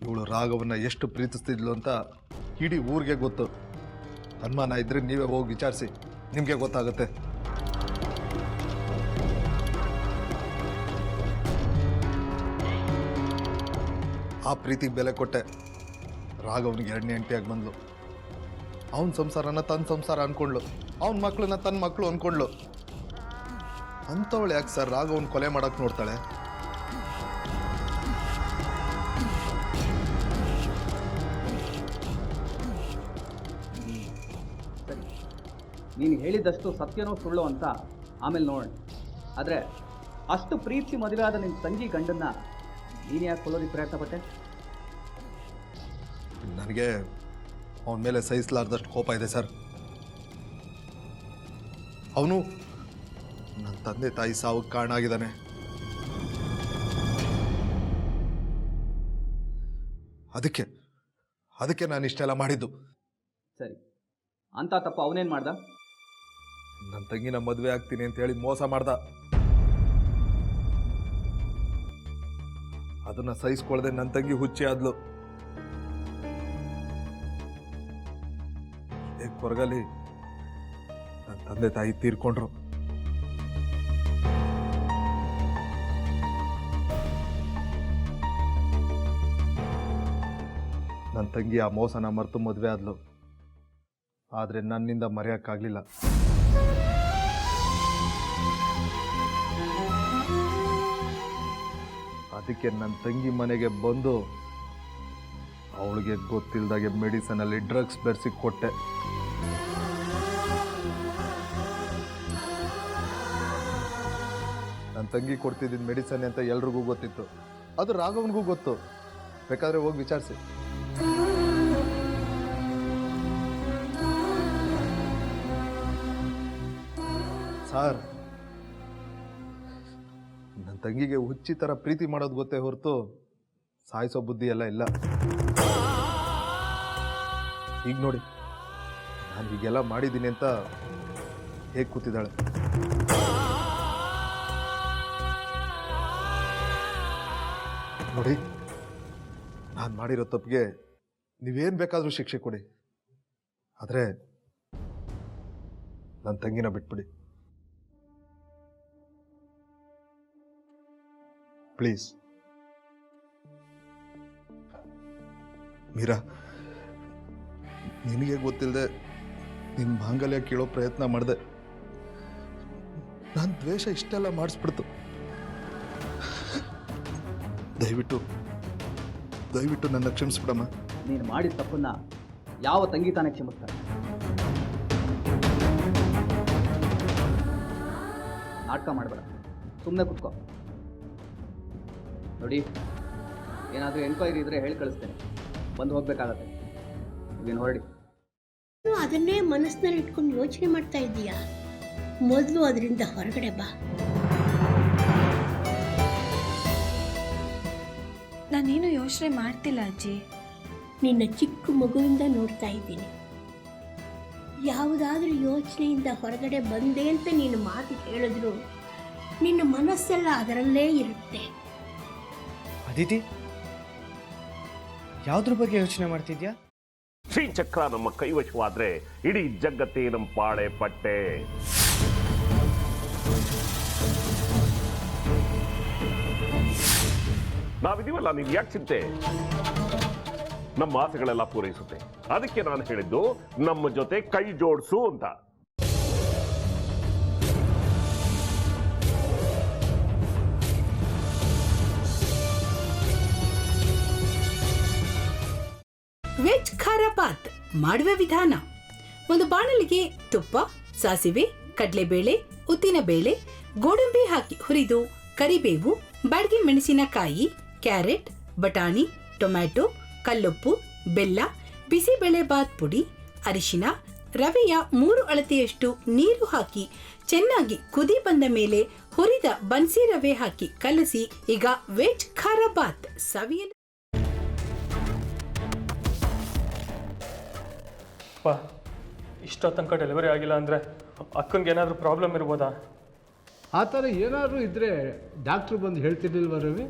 ಇವಳು ರಾಘವನ್ನ ಎಷ್ಟು ಪ್ರೀತಿಸ್ತಿದ್ಲು ಅಂತ ಇಡೀ ಊರಿಗೆ ಗೊತ್ತು. ಅನುಮಾನ ಇದ್ರೆ ನೀವೇ ಹೋಗಿ ವಿಚಾರಿಸಿ, ನಿಮಗೆ ಗೊತ್ತಾಗುತ್ತೆ. ಆ ಪ್ರೀತಿಗೆ ಬೆಲೆ ಕೊಟ್ಟೆ. ರಾಘವನಿಗೆ ಎರಡನೇ ಹೆಂಡತಿಯಾಗಿ ಬಂದ್ಲು. ಅವನ ಸಂಸಾರನ ತನ್ನ ಸಂಸಾರ ಅನ್ಕೊಂಡ್ಲು, ಅವನ ಮಕ್ಕಳನ್ನ ತನ್ನ ಮಕ್ಕಳು ಅನ್ಕೊಂಡ್ಲು. ಅಂಥವಳು ಯಾಕೆ ಸರ್ ರಾಘವನ್ ಕೊಲೆ ಮಾಡಕ್ಕೆ ನೋಡ್ತಾಳೆ? ಸರಿ, ನೀನು ಹೇಳಿದಷ್ಟು ಸತ್ಯನೋ ಸುಳ್ಳು ಅಂತ ಆಮೇಲೆ ನೋಡೋಣ. ಆದರೆ ಅಷ್ಟು ಪ್ರೀತಿ ಮದುವೆ ಆದ ನಿನ್ನ ತಂಗಿ ಗಂಡನ್ನ ನೀನು ಯಾಕೆ ಕೊಲ್ಲೋದಕ್ಕೆ ಪ್ರಯತ್ನ ಪಟ್ಟೆ? ನನಗೆ ಅವನ ಮೇಲೆ ಸಹಿಸಲಾರ್ದಷ್ಟು ಕೋಪ ಇದೆ ಸರ್. ಅವನು ನನ್ನ ತಂದೆ ತಾಯಿ ಸಾವು ಕಾರಣ ಆಗಿದ್ದಾನೆ. ಅದಕ್ಕೆ ನಾನು ಇಷ್ಟೆಲ್ಲ ಮಾಡಿದ್ದು. ಸರಿ, ಅಂತ ತಪ್ಪು ಅವನೇನು ಮಾಡ್ದ? ನನ್ನ ತಂಗಿನ ಮದುವೆ ಆಗ್ತೀನಿ ಅಂತ ಹೇಳಿ ಮೋಸ ಮಾಡ್ದ. ಅದನ್ನ ಸಹಿಸ್ಕೊಳ್ದೆ ನನ್ನ ತಂಗಿ ಹುಚ್ಚಿ ಆದ್ಲು. ಕೊರಗಲ್ಲಿ ನನ್ನ ತಂದೆ ತಾಯಿ ತೀರ್ಕೊಂಡ್ರು. ನನ್ನ ತಂಗಿ ಆ ಮೋಸನ ಮರೆತು ಮದುವೆ ಆದ್ಲು. ಆದರೆ ನನ್ನಿಂದ ಮರೆಯೋಕ್ಕಾಗಲಿಲ್ಲ. ಅದಕ್ಕೆ ನನ್ನ ತಂಗಿ ಮನೆಗೆ ಬಂದು ಅವಳಿಗೆ ಗೊತ್ತಿಲ್ಲದಾಗೆ ಮೆಡಿಸನಲ್ಲಿ ಡ್ರಗ್ಸ್ ಬೆರೆಸಿ ಕೊಟ್ಟೆ. ನನ್ನ ತಂಗಿ ಕೊಡ್ತಿದ್ದ ಮೆಡಿಸನ್ ಅಂತ ಎಲ್ರಿಗೂ ಗೊತ್ತಿತ್ತು. ಅದು ರಾಘವನ್ಗೂ ಗೊತ್ತು. ಬೇಕಾದ್ರೆ ಹೋಗಿ ವಿಚಾರಿಸಿ. ಸರ್, ನನ್ನ ತಂಗಿಗೆ ಹುಚ್ಚಿ ಥರ ಪ್ರೀತಿ ಮಾಡೋದು ಗೊತ್ತೇ ಹೊರತು ಸಾಯಿಸೋ ಬುದ್ಧಿ ಎಲ್ಲ ಇಲ್ಲ. ಈಗ ನೋಡಿ, ನಾನು ಹೀಗೆಲ್ಲ ಮಾಡಿದ್ದೀನಿ ಅಂತ ಹೇಗೆ ಕೂತಿದ್ದಾಳೆ. ನೋಡಿ, ನಾನು ಮಾಡಿರೋ ತಪ್ಪಿಗೆ ನೀವೇನು ಬೇಕಾದರೂ ಶಿಕ್ಷೆ ಕೊಡಿ. ಆದರೆ ನನ್ನ ತಂಗಿನ ಬಿಟ್ಬಿಡಿ ಪ್ಲೀಸ್. ಮೀರಾ, ನಿನಗೆ ಗೊತ್ತಿಲ್ಲದೆ ನಿನ್ನ ಮಾಂಗಲ್ಯ ಕೇಳೋ ಪ್ರಯತ್ನ ಮಾಡಿದೆ. ನನ್ನ ದ್ವೇಷ ಇಷ್ಟೆಲ್ಲ ಮಾಡಿಸ್ಬಿಡ್ತು. ದಯವಿಟ್ಟು ನನ್ನ ಕ್ಷಮಿಸ್ಬಿಡಮ್ಮ. ನೀನು ಮಾಡಿದ ತಪ್ಪನ್ನ ಯಾವ ತಂಗಿ ತಾನೇ ಕ್ಷಮಿಸ್ತಾರೆ? ನಾಟಕ ಮಾಡಬೇಡ, ಸುಮ್ಮನೆ ಕುತ್ಕೋ. ನೋಡಿ, ಏನಾದರೂ ಎನ್ಕ್ವೈರಿ ಇದ್ರೆ ಹೇಳಿ ಕಳಿಸ್ತೇನೆ, ಬಂದು ಹೋಗ್ಬೇಕಾಗತ್ತೆ. ನೀನು ಹೊರಡಿ. ಅದನ್ನೇ ಮನಸ್ಸಿನಲ್ಲಿ ಇಟ್ಕೊಂಡು ಯೋಚನೆ ಮಾಡ್ತಾ ಇದ್ದೀಯಾ? ಮೊದಲು ಅದರಿಂದ ಹೊರಗಡೆ ಬಾ. ನಾನೇನು ಯೋಚನೆ ಮಾಡ್ತಿಲ್ಲ ಅಜ್ಜಿ. ನಿನ್ನ ಚಿಕ್ಕ ಮಗುವಿಂದ ನೋಡ್ತಾ ಇದ್ದೀನಿ. ಯಾವುದಾದ್ರೂ ಯೋಚನೆಯಿಂದ ಹೊರಗಡೆ ಬಂದೆ ಅಂತ ನೀನು ಮಾತು ಹೇಳಿದ್ರು ನಿನ್ನ ಮನಸ್ಸೆಲ್ಲ ಅದರಲ್ಲೇ ಇರುತ್ತೆ. ಅದಿತಿ, ಯಾವುದ್ರ ಬಗ್ಗೆ ಯೋಚನೆ ಮಾಡ್ತಿದ್ಯಾ? ಶ್ರೀಚಕ್ರ ನಮ್ಮ ಕೈವಶವಾದ್ರೆ ಇಡೀ ಜಗತ್ತೇ ನಮ್ಮ ಪಾಳೆ ಪಟ್ಟೆ. ನಾವಿದೀವಲ್ಲ, ನೀನು ಯಾಕೆ ಚಿಂತೆ? ನಮ್ಮ ಆಸೆಗಳೆಲ್ಲ ಪೂರೈಸುತ್ತೆ. ಅದಕ್ಕೆ ನಾನು ಹೇಳಿದ್ದು ನಮ್ಮ ಜೊತೆ ಕೈ ಜೋಡಿಸು ಅಂತ. ವೆಜ್ ಖಾರ ಬಾತ್ ಮಾಡುವ ವಿಧಾನ: ಒಂದು ಬಾಣಲಿಗೆ ತುಪ್ಪ, ಸಾಸಿವೆ, ಕಡಲೆಬೇಳೆ, ಉದ್ದಿನಬೇಳೆ, ಗೋಡಂಬಿ ಹಾಕಿ ಹುರಿದು ಕರಿಬೇವು, ಬಾಡಿಗೆ ಮೆಣಸಿನಕಾಯಿ, ಕ್ಯಾರೆಟ್, ಬಟಾಣಿ, ಟೊಮ್ಯಾಟೊ, ಕಲ್ಲುಪ್ಪು, ಬೆಲ್ಲ, ಬಿಸಿಬೇಳೆಬಾತ್ ಪುಡಿ, ಅರಿಶಿನ, ರವೆಯ 3 ಅಳತೆಯಷ್ಟು ನೀರು ಹಾಕಿ ಚೆನ್ನಾಗಿ ಕುದಿ ಬಂದ ಮೇಲೆ ಹುರಿದ ಬನ್ಸಿ ರವೆ ಹಾಕಿ ಕಲಸಿ. ಈಗ ವೆಜ್ ಖಾರ ಬಾತ್ ಸವಿಯಲು. ಇಷ್ಟೋ ತನಕ ಡೆಲಿವರಿ ಆಗಿಲ್ಲ ಅಂದರೆ ಅಕ್ಕನಿಗೆ ಏನಾದರೂ ಪ್ರಾಬ್ಲಮ್ ಇರ್ಬೋದಾ? ಆ ಥರ ಏನಾದರೂ ಇದ್ದರೆ ಡಾಕ್ಟ್ರು ಬಂದು ಹೇಳ್ತಿರ್ಲಿಲ್ವ ರವಿ?